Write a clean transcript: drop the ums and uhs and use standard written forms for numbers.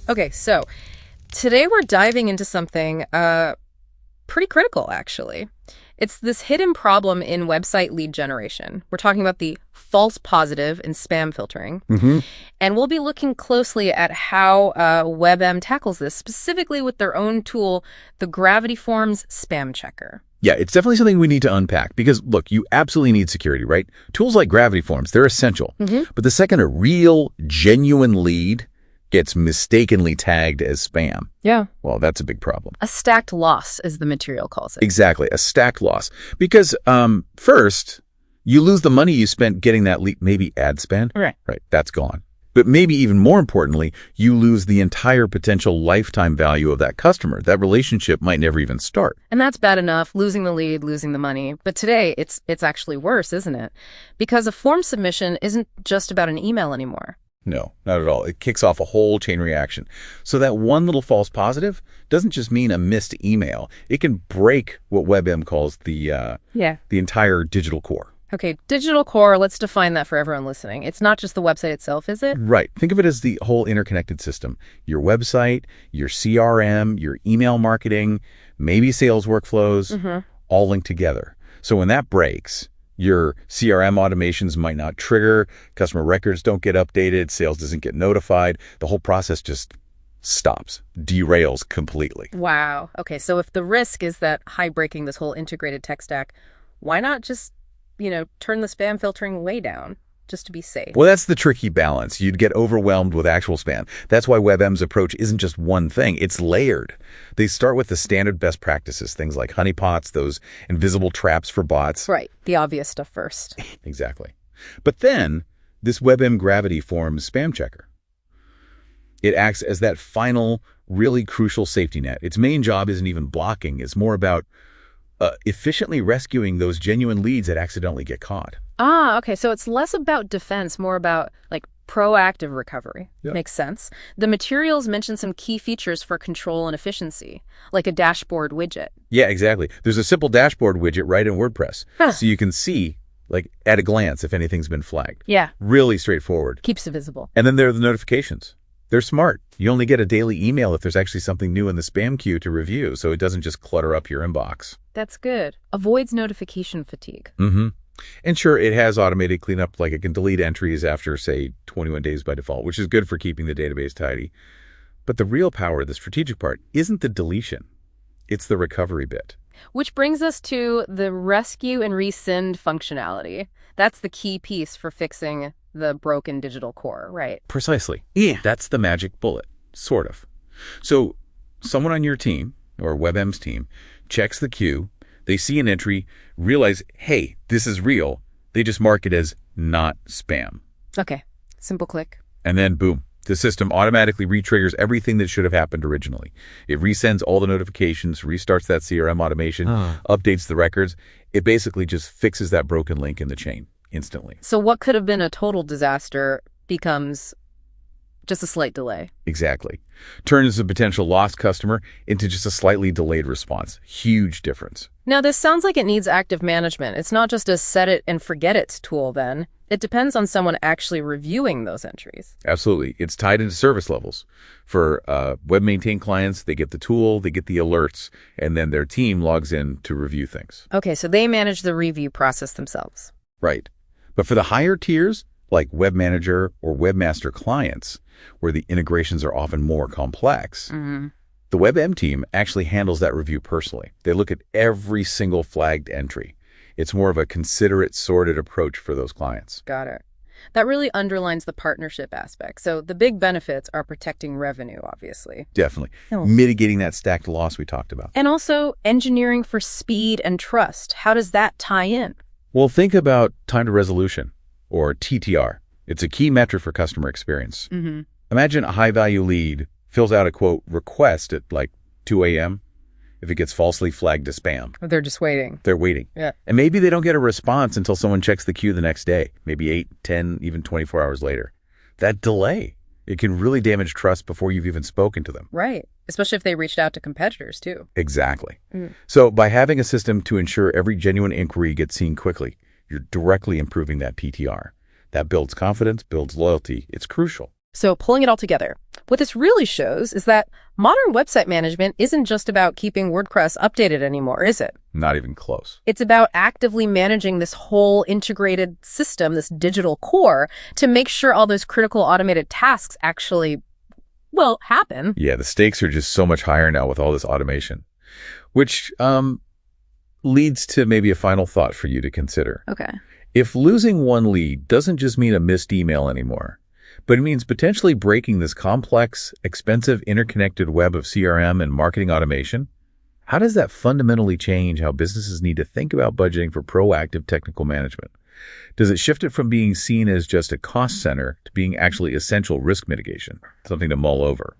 Okay, so today we're diving into something pretty critical, actually. It's this hidden problem in website lead generation. We're talking about the false positive and spam filtering. Hmm. And we'll be looking closely at how WebM tackles this, specifically with their own tool, the Gravity Forms Spam Checker. Yeah, it's definitely something we need to unpack because, look, you absolutely need security, right? Tools like Gravity Forms, they're essential. But the second a real, genuine lead gets mistakenly tagged as spam, Yeah. well, that's a big problem. A stacked loss, as the material calls it. Exactly, a stacked loss. Because first, you lose the money you spent getting that lead, maybe ad spend. Right. Right, that's gone. But maybe even more importantly, you lose the entire potential lifetime value of that customer. That relationship might never even start. And that's bad enough, losing the lead, losing the money. But today, it's actually worse, isn't it? Because a form submission isn't just about an email anymore. No, not at all. It kicks off a whole chain reaction. So that one little false positive doesn't just mean a missed email. It can break what WebM calls the entire digital core. Okay, digital core, let's define that for everyone listening. It's not just the website itself, is it? Right. Think of it as the whole interconnected system. Your website, your CRM, your email marketing, maybe sales workflows, all linked together. So when that breaks, your CRM automations might not trigger, customer records don't get updated, sales doesn't get notified. The whole process just stops, derails completely. Wow. Okay, so if the risk is that breaking this whole integrated tech stack, why not just, turn the spam filtering way down just to be safe? Well, that's the tricky balance. You'd get overwhelmed with actual spam. That's why WebM's approach isn't just one thing. It's layered. They start with the standard best practices, things like honeypots, those invisible traps for bots. Right. The obvious stuff first. Exactly. But then this WebM Gravity Forms spam checker. It acts as that final, really crucial safety net. Its main job isn't even blocking. It's more about efficiently rescuing those genuine leads that accidentally get caught. Ah, okay. So it's less about defense, more about proactive recovery. Yeah. Makes sense. The materials mention some key features for control and efficiency, like a dashboard widget. Yeah, exactly. There's a simple dashboard widget right in WordPress. Huh. So you can see, at a glance, if anything's been flagged. Yeah. Really straightforward. Keeps it visible. And then there are the notifications. They're smart. You only get a daily email if there's actually something new in the spam queue to review, so it doesn't just clutter up your inbox. That's good. Avoids notification fatigue. And sure, it has automated cleanup, like it can delete entries after, say, 21 days by default, which is good for keeping the database tidy. But the real power, the strategic part, isn't the deletion. It's the recovery bit. Which brings us to the rescue and resend functionality. That's the key piece for fixing the broken digital core, right? Precisely. Yeah. That's the magic bullet, sort of. So someone on your team, or WebM's team, checks the queue, they see an entry, realize, hey, this is real. They just mark it as not spam. Okay, simple click. And then, boom, the system automatically retriggers everything that should have happened originally. It resends all the notifications, restarts that CRM automation, updates the records. It basically just fixes that broken link in the chain instantly. So what could have been a total disaster becomes just a slight delay. Exactly. Turns a potential lost customer into just a slightly delayed response. Huge difference. Now, this sounds like it needs active management. It's not just a set it and forget it tool then. It depends on someone actually reviewing those entries. Absolutely. It's tied into service levels. For web-maintained clients, they get the tool, they get the alerts, and then their team logs in to review things. Okay, so they manage the review process themselves. Right. But for the higher tiers, like Web Manager or Webmaster clients, where the integrations are often more complex, the WebM team actually handles that review personally. They look at every single flagged entry. It's more of a considerate, sorted approach for those clients. Got it. That really underlines the partnership aspect. So the big benefits are protecting revenue, obviously. Definitely. Mitigating that stacked loss we talked about. And also engineering for speed and trust. How does that tie in? Well, think about time to resolution, or TTR. It's a key metric for customer experience. Imagine a high-value lead fills out a, quote, request at 2 a.m. If it gets falsely flagged as spam. They're just waiting. They're waiting. Yeah. And maybe they don't get a response until someone checks the queue the next day, maybe 8, 10, even 24 hours later. That delay, it can really damage trust before you've even spoken to them. Right. Especially if they reached out to competitors, too. Exactly. So by having a system to ensure every genuine inquiry gets seen quickly, you're directly improving that TTR. That builds confidence, builds loyalty. It's crucial. So pulling it all together, what this really shows is that modern website management isn't just about keeping WordPress updated anymore, is it? Not even close. It's about actively managing this whole integrated system, this digital core, to make sure all those critical automated tasks actually, well, happen. Yeah, the stakes are just so much higher now with all this automation, which leads to maybe a final thought for you to consider. Okay. If losing one lead doesn't just mean a missed email anymore, but it means potentially breaking this complex, expensive, interconnected web of CRM and marketing automation, how does that fundamentally change how businesses need to think about budgeting for proactive technical management? Does it shift it from being seen as just a cost center to being actually essential risk mitigation, something to mull over?